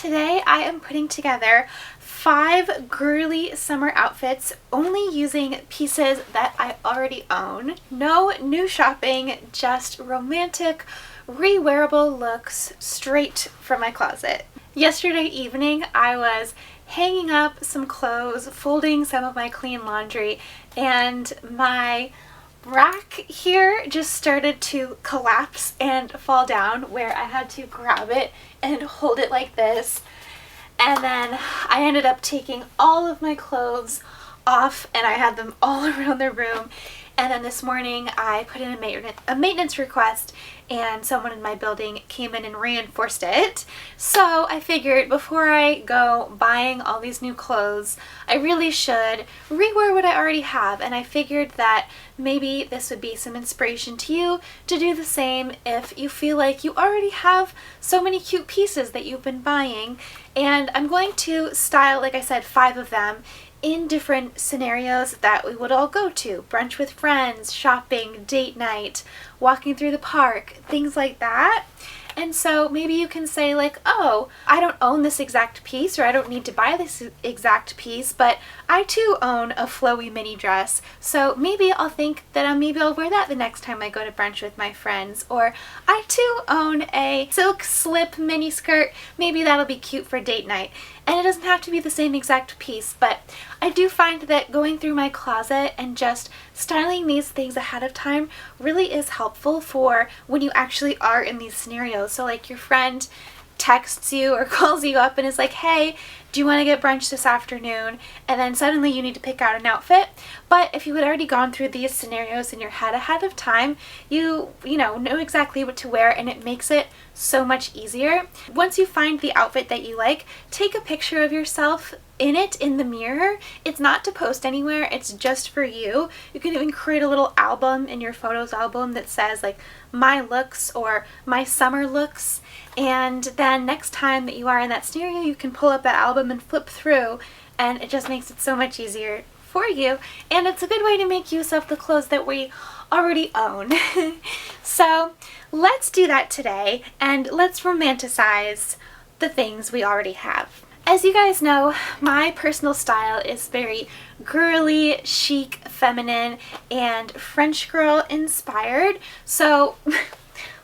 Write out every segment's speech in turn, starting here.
today I am putting together 5 girly summer outfits only using pieces that I already own. No new shopping, just romantic, re-wearable looks straight from my closet. Yesterday evening I was hanging up some clothes, folding some of my clean laundry, and my rack here just started to collapse and fall down, where I had to grab it and hold it like this. And then I ended up taking all of my clothes off and I had them all around the room. And then this morning I put in a maintenance request and someone in my building came in and reinforced it. So I figured before I go buying all these new clothes, I really should rewear what I already have. And I figured that maybe this would be some inspiration to you to do the same if you feel like you already have so many cute pieces that you've been buying. And I'm going to style, like I said, 5 of them in different scenarios that we would all go to. Brunch with friends, shopping, date night, walking through the park, things like that. And so maybe you can say like, oh, I don't own this exact piece, or I don't need to buy this exact piece, but I too own a flowy mini dress. So maybe I'll think that maybe I'll wear that the next time I go to brunch with my friends. Or I too own a silk slip mini skirt. Maybe that'll be cute for date night. And it doesn't have to be the same exact piece, but I do find that going through my closet and just styling these things ahead of time really is helpful for when you actually are in these scenarios. So like your friend texts you or calls you up and is like, hey, do you want to get brunch this afternoon? And then suddenly you need to pick out an outfit. But if you had already gone through these scenarios in your head ahead of time, you know exactly what to wear, and it makes it so much easier. Once you find the outfit that you like, take a picture of yourself in it in the mirror. It's not to post anywhere, it's just for you. You can even create a little album in your photos album that says like my looks or my summer looks, and then next time that you are in that scenario you can pull up that album and flip through, and it just makes it so much easier for you, and it's a good way to make use of the clothes that we already own. So let's do that today, and let's romanticize the things we already have. As you guys know, my personal style is very girly, chic, feminine, and French girl inspired. So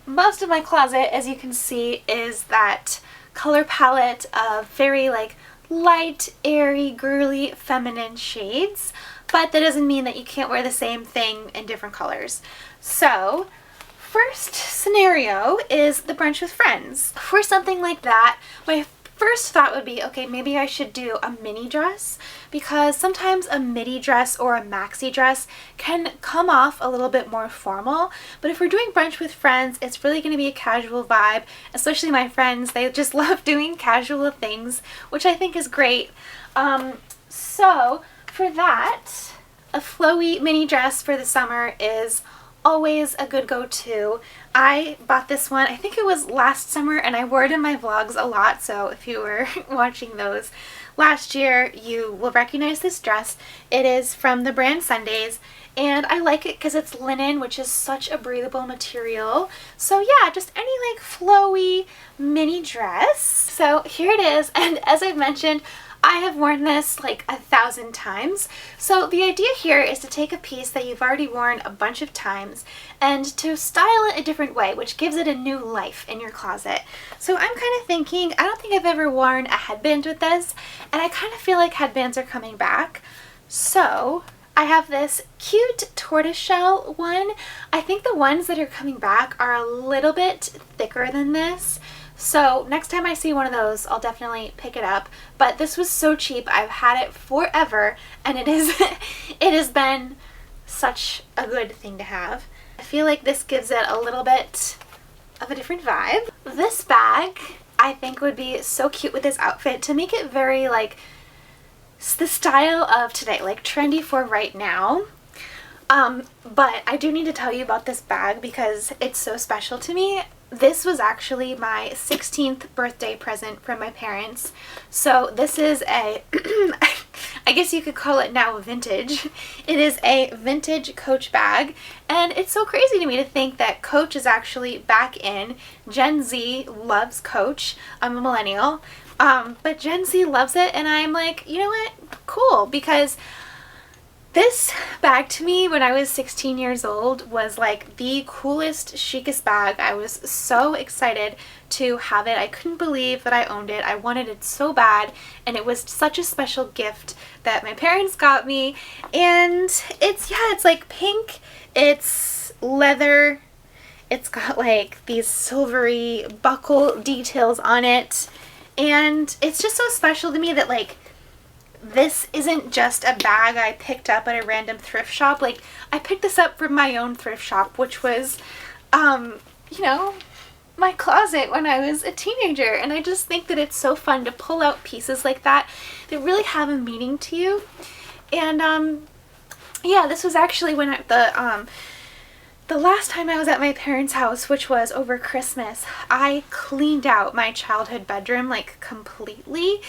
most of my closet, as you can see, is that color palette of very like light, airy, girly, feminine shades. But that doesn't mean that you can't wear the same thing in different colors. So first scenario is the brunch with friends. For something like that, my first thought would be, okay, maybe I should do a mini dress, because sometimes a midi dress or a maxi dress can come off a little bit more formal. But if we're doing brunch with friends, it's really going to be a casual vibe, especially my friends. They just love doing casual things, which I think is great. So for that, a flowy mini dress for the summer is always a good go-to. I bought this one, I think it was last summer, and I wore it in my vlogs a lot, so if you were watching those last year, you will recognize this dress. It is from the brand Sundays, and I like it because it's linen, which is such a breathable material. So yeah, just any like flowy mini dress. So here it is, and as I've mentioned, I have worn this like 1,000 times. So the idea here is to take a piece that you've already worn a bunch of times and to style it a different way, which gives it a new life in your closet. So I'm kind of thinking, I don't think I've ever worn a headband with this, and I kind of feel like headbands are coming back. So I have this cute tortoiseshell one. I think the ones that are coming back are a little bit thicker than this. So next time I see one of those, I'll definitely pick it up. But this was so cheap. I've had it forever, and it has been such a good thing to have. I feel like this gives it a little bit of a different vibe. This bag I think would be so cute with this outfit to make it very like the style of today, like trendy for right now. But I do need to tell you about this bag because it's so special to me. This was actually my 16th birthday present from my parents. So this is a, I guess you could call it now vintage. It is a vintage Coach bag, and it's so crazy to me to think that Coach is actually back in. Gen Z loves Coach. I'm a millennial, but Gen Z loves it, and I'm like, you know what? Cool, because this bag to me when I was 16 years old was like the coolest, chicest bag. I was so excited to have it. I couldn't believe that I owned it. I wanted it so bad, and it was such a special gift that my parents got me. And it's like pink, it's leather, it's got like these silvery buckle details on it, and it's just so special to me that like this isn't just a bag I picked up at a random thrift shop. Like, I picked this up from my own thrift shop, which was, you know, my closet when I was a teenager. And I just think that it's so fun to pull out pieces like that that really have a meaning to you. And, yeah, this was actually when the last time I was at my parents' house, which was over Christmas, I cleaned out my childhood bedroom, like, completely.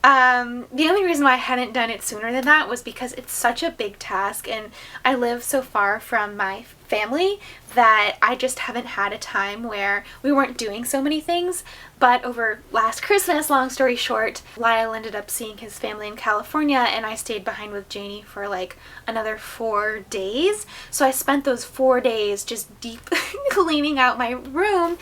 The only reason why I hadn't done it sooner than that was because it's such a big task, and I live so far from my family that I just haven't had a time where we weren't doing so many things. But over last Christmas, long story short, Lyle ended up seeing his family in California, and I stayed behind with Janie for like another 4 days. So I spent those 4 days just deep cleaning out my room,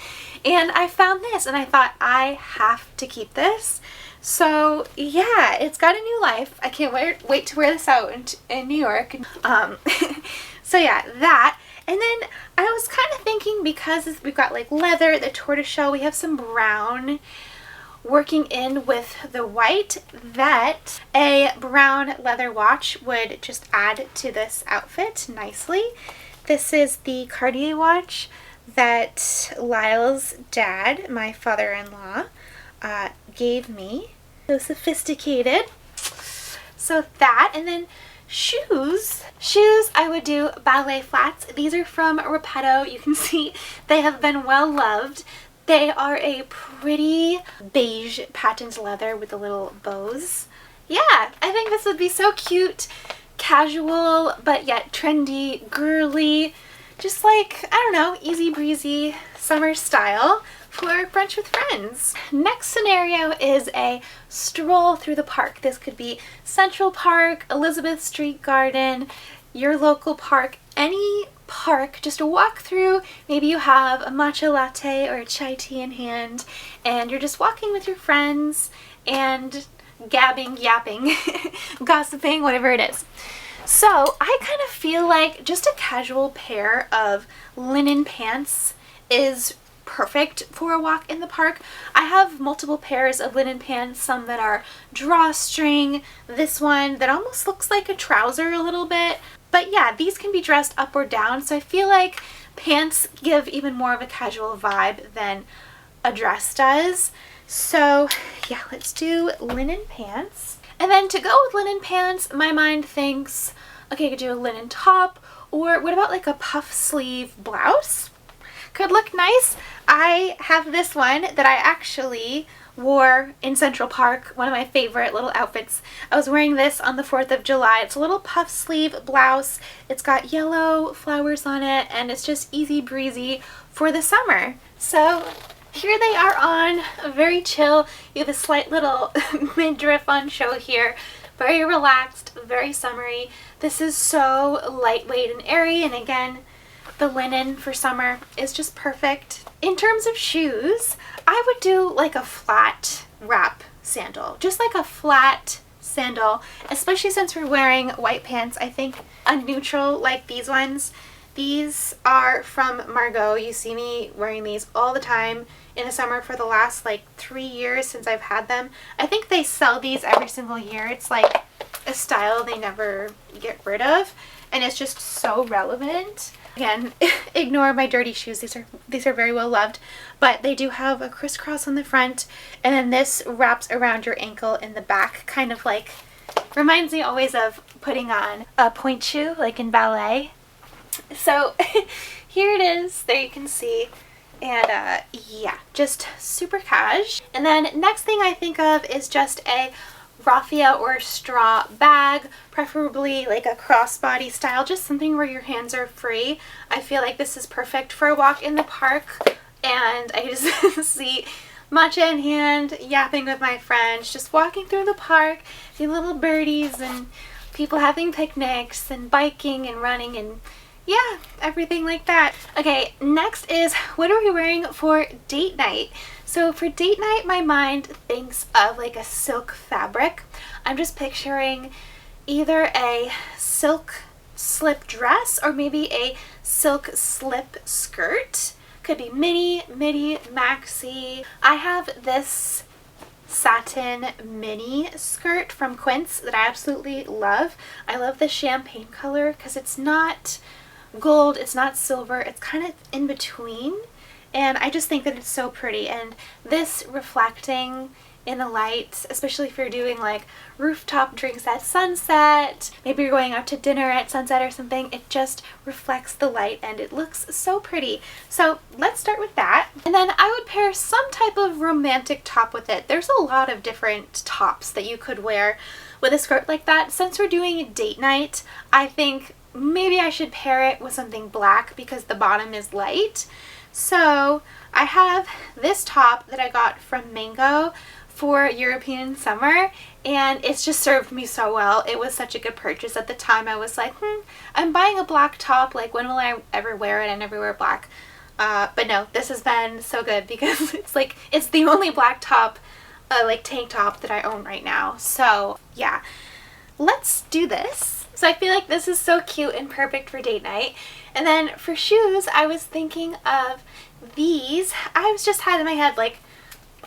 and I found this, and I thought, I have to keep this. So yeah, it's got a new life. I can't wait to wear this out in New York. So yeah, that. And then I was kind of thinking, because we've got like leather, the tortoiseshell, we have some brown working in with the white, that a brown leather watch would just add to this outfit nicely. This is the Cartier watch that Lyle's dad, my father-in-law, gave me. So sophisticated. So that, and then shoes. Shoes, I would do ballet flats. These are from Repetto. You can see they have been well loved. They are a pretty beige patent leather with the little bows. Yeah, I think this would be so cute, casual, but yet trendy, girly, just like, I don't know, easy breezy summer style for brunch with friends. Next scenario is a stroll through the park. This could be Central Park, Elizabeth Street Garden, your local park, any park, just a walk through. Maybe you have a matcha latte or a chai tea in hand, and you're just walking with your friends and gabbing, yapping, gossiping, whatever it is. So I kind of feel like just a casual pair of linen pants is perfect for a walk in the park. I have multiple pairs of linen pants, some that are drawstring, this one that almost looks like a trouser a little bit. But yeah, these can be dressed up or down, so I feel like pants give even more of a casual vibe than a dress does. So yeah, let's do linen pants. And then to go with linen pants, my mind thinks, okay, I could do a linen top, or what about like a puff sleeve blouse? Could look nice. I have this one that I actually wore in Central Park, one of my favorite little outfits. I was wearing this on the 4th of July. It's a little puff sleeve blouse. It's got yellow flowers on it, and it's just easy breezy for the summer. So here they are on, very chill. You have a slight little midriff on show here. Very relaxed, very summery. This is so lightweight and airy, and again, the linen for summer is just perfect. In terms of shoes, I would do like a flat wrap sandal. Just like a flat sandal, especially since we're wearing white pants. I think a neutral like these ones. These are from Margot. You see me wearing these all the time in the summer for the last like 3 years since I've had them. I think they sell these every single year. It's like a style they never get rid of, and it's just so relevant. Again, ignore my dirty shoes. These are very well loved, but they do have a crisscross on the front, and then this wraps around your ankle in the back, kind of like, reminds me always of putting on a pointe shoe like in ballet. So here it is. There you can see. And yeah, just super cash. And then next thing I think of is just a raffia or straw bag, preferably like a crossbody style, just something where your hands are free. I feel like this is perfect for a walk in the park, and I just see matcha in hand, yapping with my friends, just walking through the park, see little birdies and people having picnics and biking and running and yeah, everything like that. Okay, next is what are we wearing for date night? So for date night, my mind thinks of like a silk fabric. I'm just picturing either a silk slip dress or maybe a silk slip skirt. Could be mini, midi, maxi. I have this satin mini skirt from Quince that I absolutely love. I love the champagne color because it's not gold, it's not silver, it's kind of in between, and I just think that it's so pretty. And this reflecting in the light, especially if you're doing like rooftop drinks at sunset, maybe you're going out to dinner at sunset or something, it just reflects the light and it looks so pretty. So let's start with that, and then I would pair some type of romantic top with it. There's a lot of different tops that you could wear with a skirt like that. Since we're doing date night, I think maybe I should pair it with something black because the bottom is light. So I have this top that I got from Mango for European summer, and it's just served me so well. It was such a good purchase. At the time I was like, I'm buying a black top, like when will I ever wear it? I never wear black. But no, this has been so good because it's the only black top, like tank top that I own right now. So yeah, let's do this. So I feel like this is so cute and perfect for date night. And then for shoes, I was thinking of these. I was just had in my head like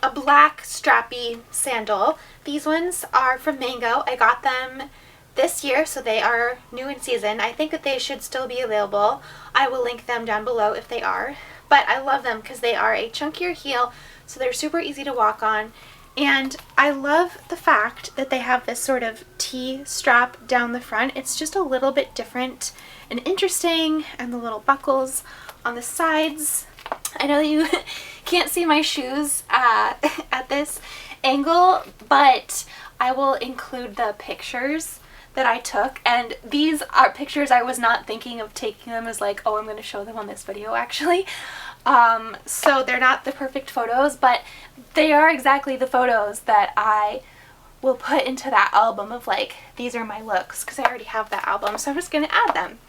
a black strappy sandal. These ones are from Mango. I got them this year, so they are new in season. I think that they should still be available. I will link them down below if they are. But I love them because they are a chunkier heel, so they're super easy to walk on. And I love the fact that they have this sort of T-strap down the front. It's just a little bit different and interesting, and the little buckles on the sides. I know that you can't see my shoes at this angle, but I will include the pictures that I took, and these are pictures I was not thinking of taking them as like, oh, I'm going to show them on this video actually. So they're not the perfect photos, but they are exactly the photos that I will put into that album of like, these are my looks, because I already have that album, so I'm just going to add them.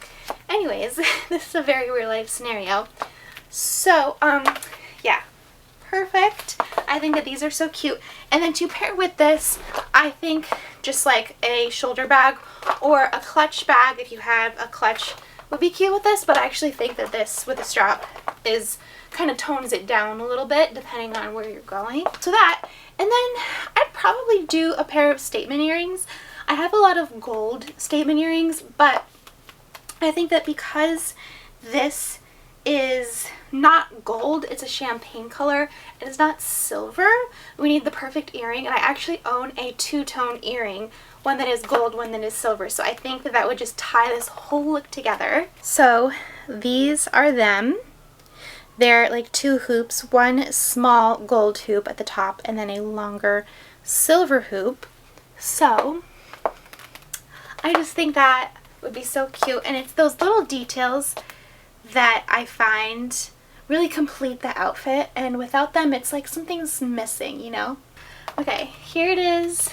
Anyways, this is a very real life scenario. So, yeah, perfect. I think that these are so cute. And then to pair with this, I think just like a shoulder bag or a clutch bag, if you have a clutch, would be cute with this, but I actually think that this with a strap is kind of tones it down a little bit depending on where you're going. So that, and then I'd probably do a pair of statement earrings. I have a lot of gold statement earrings, but I think that because this is not gold, it's a champagne color, and it's not silver, we need the perfect earring. And I actually own a two-tone earring, one that is gold, one that is silver, so I think that that would just tie this whole look together. So these are them. They're like two hoops, one small gold hoop at the top and then a longer silver hoop. So I just think that would be so cute, and it's those little details that I find really complete the outfit, and without them it's like something's missing, you know? Okay, here it is.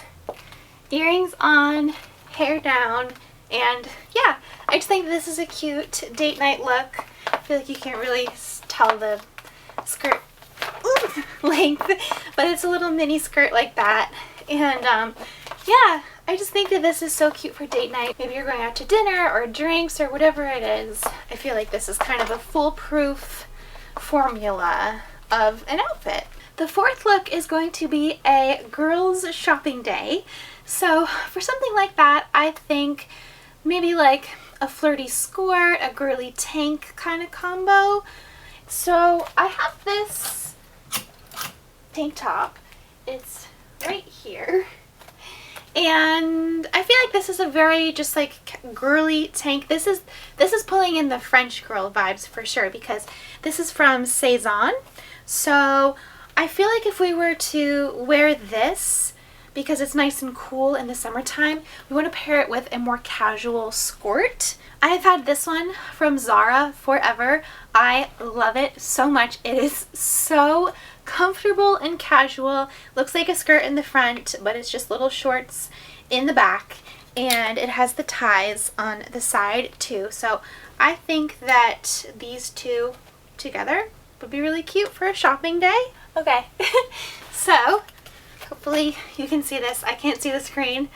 Earrings on, hair down, and yeah, I just think this is a cute date night look. I feel like you can't really tell the skirt length, but it's a little mini skirt like that. And yeah, I just think that this is so cute for date night. Maybe you're going out to dinner or drinks or whatever it is. I feel like this is kind of a foolproof formula of an outfit. The fourth look is going to be a girls shopping day. So for something like that, I think maybe like a flirty skirt, a girly tank kind of combo. So I have this tank top. It's right here. And I feel like this is a very just like girly tank. This is pulling in the French girl vibes for sure, because this is from Saison. So I feel like if we were to wear this because it's nice and cool in the summertime. We want to pair it with a more casual skirt. I have had this one from Zara forever. I love it so much. It is so comfortable and casual. Looks like a skirt in the front, but it's just little shorts in the back, and it has the ties on the side too. So I think that these two together would be really cute for a shopping day. Okay, so hopefully you can see this. I can't see the screen.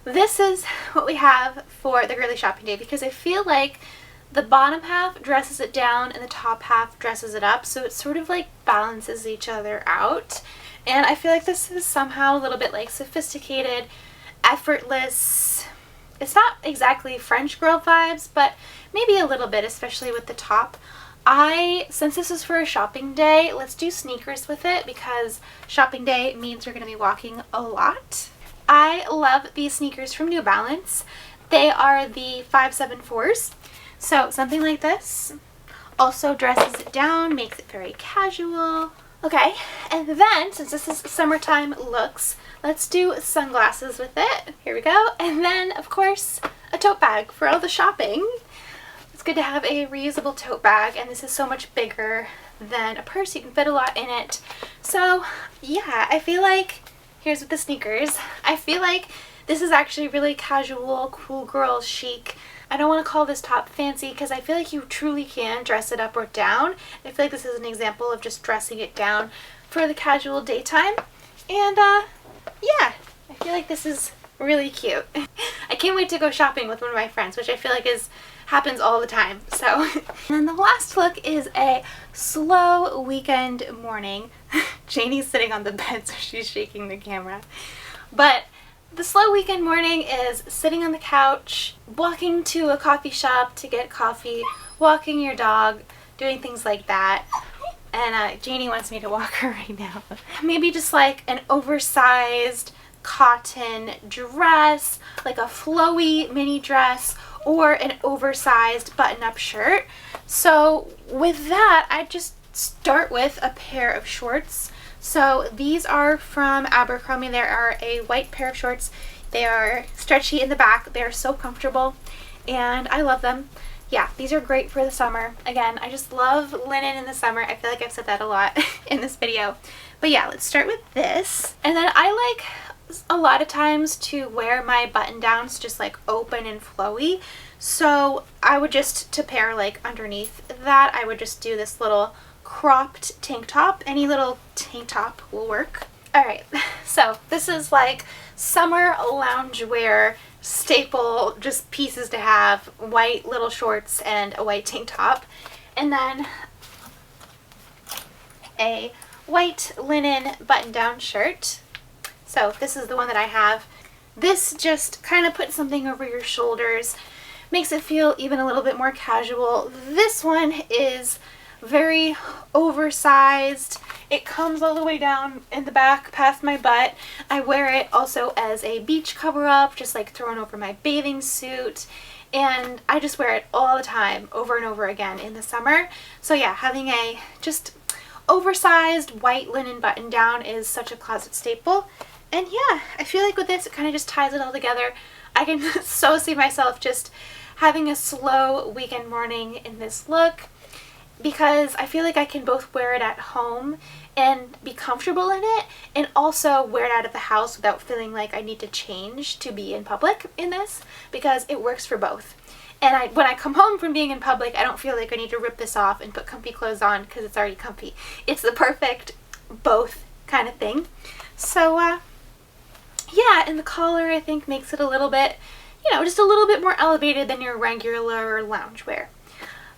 This is what we have for the girly shopping day, because I feel like the bottom half dresses it down and the top half dresses it up, so it sort of like balances each other out. And I feel like this is somehow a little bit like sophisticated, effortless. It's not exactly French girl vibes, but maybe a little bit, especially with the top. Since this is for a shopping day, let's do sneakers with it, because shopping day means we're going to be walking a lot. I love these sneakers from New Balance. They are the 574s. So something like this also dresses it down, makes it very casual. Okay, and then since this is summertime looks, let's do sunglasses with it. Here we go. And then, of course, a tote bag for all the shopping. It's good to have a reusable tote bag, and this is so much bigger than a purse. You can fit a lot in it. So yeah, I feel like, here's with the sneakers, I feel like this is actually really casual, cool girl chic. I don't want to call this top fancy, because I feel like you truly can dress it up or down. I feel like this is an example of just dressing it down for the casual daytime. And yeah, I feel like this is really cute. I can't wait to go shopping with one of my friends, which I feel like happens all the time. So, and then the last look is a slow weekend morning. Janie's sitting on the bed, so she's shaking the camera. But the slow weekend morning is sitting on the couch, walking to a coffee shop to get coffee, walking your dog, doing things like that. And Janie wants me to walk her right now. Maybe just like an oversized cotton dress, like a flowy mini dress, or an oversized button-up shirt. So with that, I just start with a pair of shorts. So these are from Abercrombie. They are a white pair of shorts. They are stretchy in the back. They are so comfortable, and I love them. Yeah, these are great for the summer. Again, I just love linen in the summer. I feel like I've said that a lot in this video. But yeah, let's start with this. And then I like a lot of times to wear my button downs just like open and flowy. So I would just, to pair like underneath that, I would just do this little cropped tank top. Any little tank top will work. Alright, so this is like summer loungewear staple, just pieces to have. White little shorts and a white tank top. And then a white linen button-down shirt. So this is the one that I have. This just kind of puts something over your shoulders, makes it feel even a little bit more casual. This one is very oversized. It comes all the way down in the back past my butt. I wear it also as a beach cover-up, just like thrown over my bathing suit. And I just wear it all the time, over and over again in the summer. So yeah, having a just oversized white linen button down is such a closet staple. And yeah, I feel like with this, it kind of just ties it all together. I can so see myself just having a slow weekend morning in this look, because I feel like I can both wear it at home and be comfortable in it, and also wear it out of the house without feeling like I need to change to be in public in this, because it works for both. And when I come home from being in public, I don't feel like I need to rip this off and put comfy clothes on because it's already comfy. It's the perfect both kind of thing. So yeah, and the collar I think makes it a little bit, you know, just a little bit more elevated than your regular loungewear.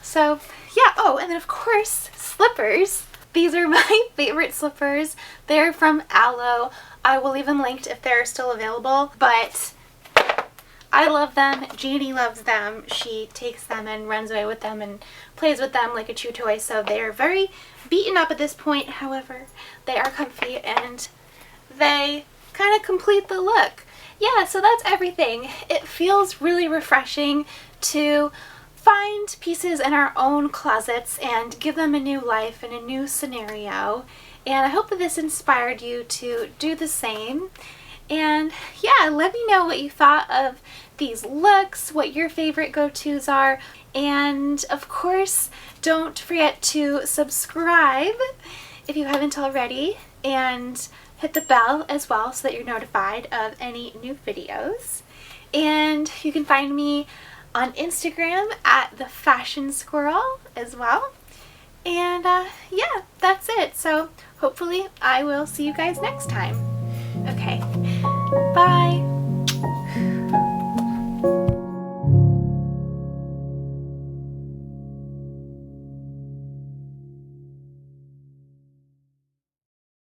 So yeah, oh, and then of course, slippers. These are my favorite slippers. They're from Aloe. I will leave them linked if they're still available, but I love them. Janie loves them. She takes them and runs away with them and plays with them like a chew toy, so they are very beaten up at this point. However, they are comfy and they kind of complete the look. Yeah, so that's everything. It feels really refreshing to find pieces in our own closets and give them a new life and a new scenario. And I hope that this inspired you to do the same. And yeah, let me know what you thought of these looks, what your favorite go-tos are, and of course, don't forget to subscribe if you haven't already, and hit the bell as well so that you're notified of any new videos. And you can find me on Instagram at the Fashion Squirrel as well. And yeah, that's it. So hopefully I will see you guys next time. Okay, bye.